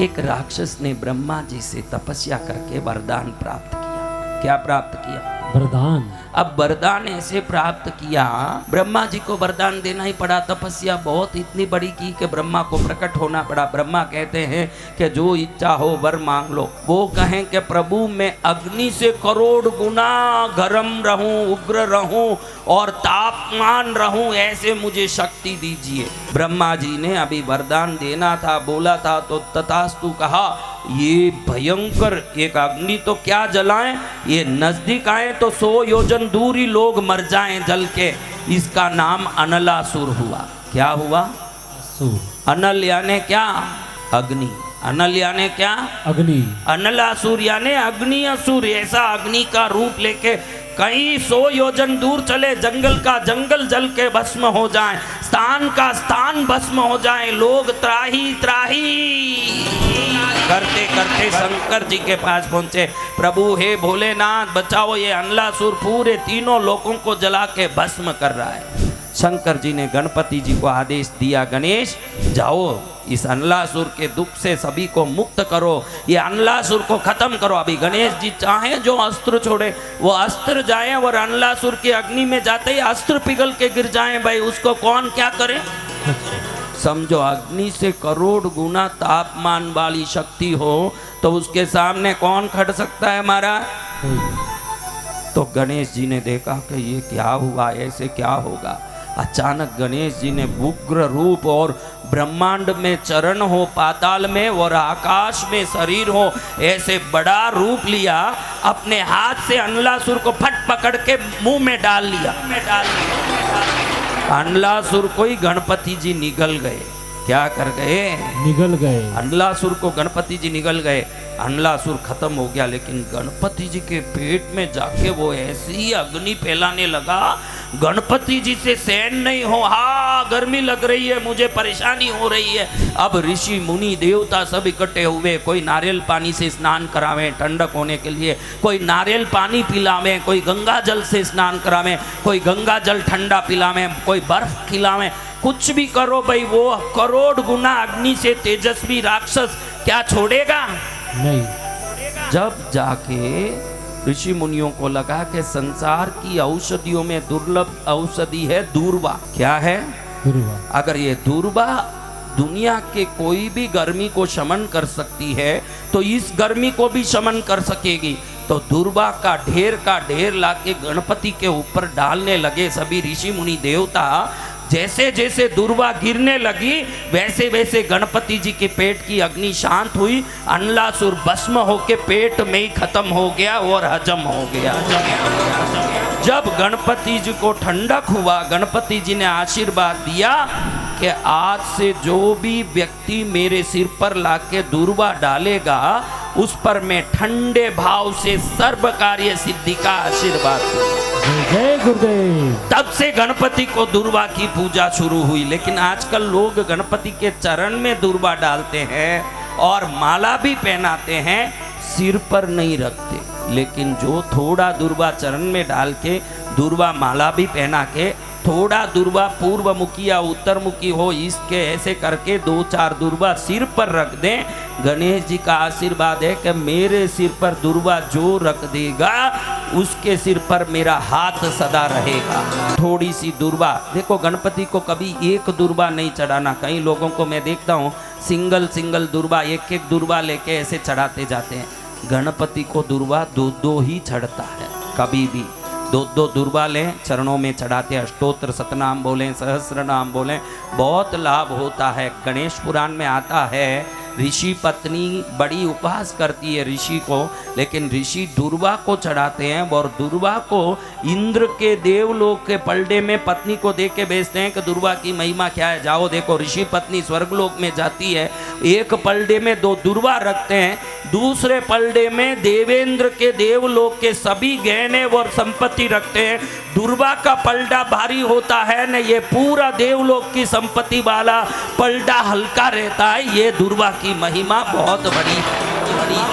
एक राक्षस ने ब्रह्मा जी से तपस्या करके वरदान प्राप्त किया। क्या प्राप्त किया? वरदान। अब वरदान ऐसे प्राप्त किया, ब्रह्मा जी को वरदान देना ही पड़ा। तपस्या बहुत इतनी बड़ी की कि ब्रह्मा को प्रकट होना पड़ा। ब्रह्मा कहते हैं कि जो इच्छा हो वर मांग लो। वो कहें कि प्रभु मैं अग्नि से करोड़ गुना गर्म रहूं, उग्र रहूं और तापमान रहूं, ऐसे मुझे शक्ति दीजिए। ब्रह्मा जी ने अभी वरदान देना था, बोला था, तो तथास्तु कहा। ये भयंकर एक अग्नि तो क्या जलाएं, ये नजदीक आए तो 100 योजन दूर ही लोग मर जाएं जल के। इसका नाम अनलासुर हुआ। क्या हुआ? अनल यानी क्या? अग्नि। अनल यानी क्या? अग्नि। अनलासुर यानी अग्नि असुर। ऐसा अग्नि का रूप लेके कहीं 100 योजन दूर चले, जंगल का जंगल जल के भस्म हो जाए, स्थान का स्थान भस्म हो जाए, लोग त्राही त्राही करते करते शंकर जी के पास पहुंचे। प्रभु हे भोलेनाथ बचाओ, ये अनलासुर पूरे तीनों लोगों को जला के भस्म कर रहा है। शंकर जी ने गणपति जी को आदेश दिया, गणेश जाओ इस अनलासुर के दुख से सभी को मुक्त करो, ये अनलासुर को खत्म करो। अभी गणेश जी चाहे जो अस्त्र छोड़े, वो अस्त्र जाए और अनलासुर की अग्नि में जाते ही अस्त्र पिघल के गिर जाए। भाई उसको कौन क्या करे? समझो अग्नि से करोड़ गुना तापमान वाली शक्ति हो तो उसके सामने कौन खड़ सकता है हमारा? तो गणेश जी ने देखा कि ये क्या हुआ, ऐसे क्या होगा। अचानक गणेश जी ने उग्र रूप और ब्रह्मांड में चरण हो, पाताल में और आकाश में शरीर हो, ऐसे बड़ा रूप लिया। अपने हाथ से अनलासुर को फट पकड़ के मुंह में डाल लिया। अनलासुर को ही गणपति जी निगल गए। क्या कर गए? निगल गए। अनलासुर को गणपति जी निगल गए। अनलासुर खत्म हो गया, लेकिन गणपति जी के पेट में जाके वो ऐसी अग्नि फैलाने लगा, गणपति जी से सहन नहीं हो। हाँ गर्मी लग रही है, मुझे परेशानी हो रही है। अब ऋषि मुनि देवता सब इकट्ठे हुए। कोई नारियल पानी से स्नान करावे ठंडक होने के लिए, कोई नारियल पानी पिलावे, कोई गंगा जल से स्नान करावे, कोई गंगा जल ठंडा पिलावे, कोई बर्फ खिलावे। कुछ भी करो भाई, वो करोड़ गुना अग्नि से तेजस्वी राक्षस क्या छोड़ेगा? नहीं। जब जाके ऋषि मुनियों को लगा कि संसार की औषधियों में दुर्लभ औषधि है दूर्वा। क्या है? दूर्वा। अगर ये दूर्वा दुनिया के कोई भी गर्मी को शमन कर सकती है तो इस गर्मी को भी शमन कर सकेगी। तो दूर्वा का ढेर लाके गणपति के ऊपर डालने लगे सभी ऋषि मुनि देवता। जैसे जैसे दूर्वा गिरने लगी वैसे वैसे गणपति जी के पेट की अग्नि शांत हुई। अनलासुर भस्म होके पेट में ही खत्म हो गया और हजम हो गया। जब गणपति जी को ठंडक हुआ, गणपति जी ने आशीर्वाद दिया कि आज से जो भी व्यक्ति मेरे सिर पर लाके दूर्वा डालेगा उस पर मैं ठंडे भाव से सर्व कार्य सिद्धि का आशीर्वाद दूंगा। जय गुरुदेव। तब से गणपति को दूर्वा की पूजा शुरू हुई। लेकिन आजकल लोग गणपति के चरण में दूर्वा डालते हैं और माला भी पहनाते हैं, सिर पर नहीं रखते। लेकिन जो थोड़ा दूर्वा चरण में डाल के दूर्वा माला भी पहना के, थोड़ा दूर्वा पूर्व मुखी या उत्तर मुखी हो, इसके ऐसे करके 2-4 दूर्वा सिर पर रख दें। गणेश जी का आशीर्वाद है कि मेरे सिर पर दूर्वा जो रख देगा उसके सिर पर मेरा हाथ सदा रहेगा। थोड़ी सी दूर्वा, देखो गणपति को कभी एक दूर्वा नहीं चढ़ाना। कई लोगों को मैं देखता हूँ सिंगल दूर्वा, एक दूर्वा लेके ऐसे चढ़ाते जाते हैं। गणपति को दूर्वा 2 ही चढ़ता है। कभी भी 2 दूर्वा लें, चरणों में चढ़ाते, अष्टोत्र सतनाम बोलें, सहस्र नाम बोलें, बहुत लाभ होता है। गणेश पुराण में आता है ऋषि पत्नी बड़ी उपहास करती है ऋषि को, लेकिन ऋषि दूर्वा को चढ़ाते हैं और दूर्वा को इंद्र के देवलोक के पलड़े में पत्नी को दे के भेजते हैं कि दूर्वा की महिमा क्या है। जाओ देखो, ऋषि पत्नी स्वर्गलोक में जाती है, एक पलड़े में 2 दूर्वा रखते हैं, दूसरे पलड़े में देवेंद्र के देवलोक के सभी गहने और संपत्ति रखते हैं। दूर्वा का पलड़ा भारी होता है न, ये पूरा देवलोक की संपत्ति वाला पलड़ा हल्का रहता है। ये दूर्वा की महिमा बहुत बड़ी है।